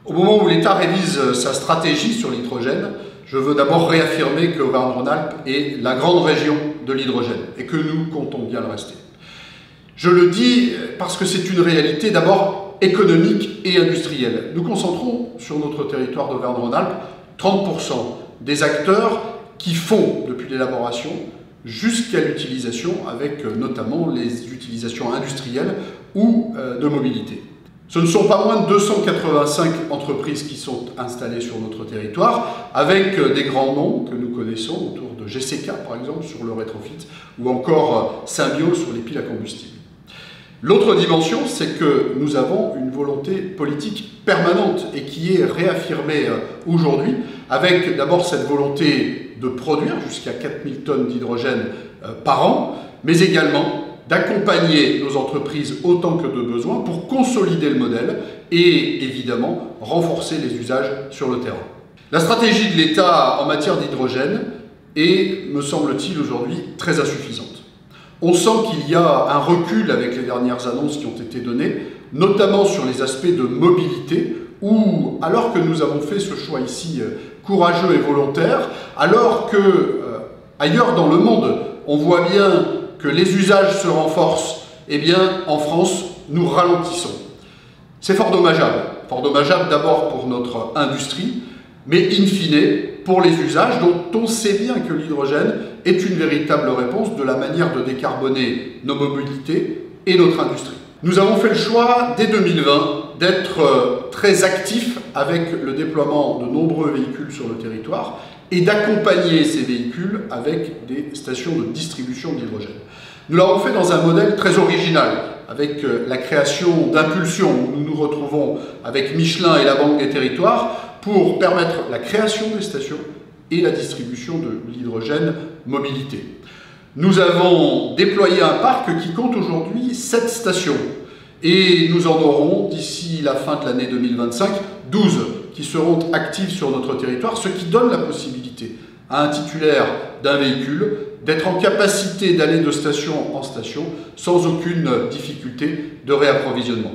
Au moment où l'État révise sa stratégie sur l'hydrogène, je veux d'abord réaffirmer que Auvergne-Rhône-Alpes est la grande région de l'hydrogène et que nous comptons bien le rester. Je le dis parce que c'est une réalité d'abord économique et industrielle. Nous concentrons sur notre territoire d'Auvergne-Rhône-Alpes 30% des acteurs qui font depuis l'élaboration jusqu'à l'utilisation, avec notamment les utilisations industrielles ou de mobilité. Ce ne sont pas moins de 285 entreprises qui sont installées sur notre territoire, avec des grands noms que nous connaissons, autour de GCK par exemple sur le rétrofit, ou encore Symbio sur les piles à combustible. L'autre dimension, c'est que nous avons une volonté politique permanente et qui est réaffirmée aujourd'hui, avec d'abord cette volonté de produire jusqu'à 4000 tonnes d'hydrogène par an, mais également d'accompagner nos entreprises autant que de besoin pour consolider le modèle et évidemment renforcer les usages sur le terrain. La stratégie de l'État en matière d'hydrogène est, me semble-t-il, aujourd'hui très insuffisante. On sent qu'il y a un recul avec les dernières annonces qui ont été données, notamment sur les aspects de mobilité, où, alors que nous avons fait ce choix ici courageux et volontaire, alors que ailleurs dans le monde, on voit bien que les usages se renforcent, eh bien, en France, nous ralentissons. C'est fort dommageable. Fort dommageable d'abord pour notre industrie, mais in fine, pour les usages dont on sait bien que l'hydrogène est une véritable réponse de la manière de décarboner nos mobilités et notre industrie. Nous avons fait le choix, dès 2020, d'être très actifs avec le déploiement de nombreux véhicules sur le territoire et d'accompagner ces véhicules avec des stations de distribution d'hydrogène. Nous l'avons fait dans un modèle très original, avec la création d'Impulsion, où nous nous retrouvons avec Michelin et la Banque des Territoires pour permettre la création des stations et la distribution de l'hydrogène mobilité. Nous avons déployé un parc qui compte aujourd'hui 7 stations et nous en aurons d'ici la fin de l'année 2025 12 qui seront actives sur notre territoire, ce qui donne la possibilité à un titulaire d'un véhicule d'être en capacité d'aller de station en station sans aucune difficulté de réapprovisionnement.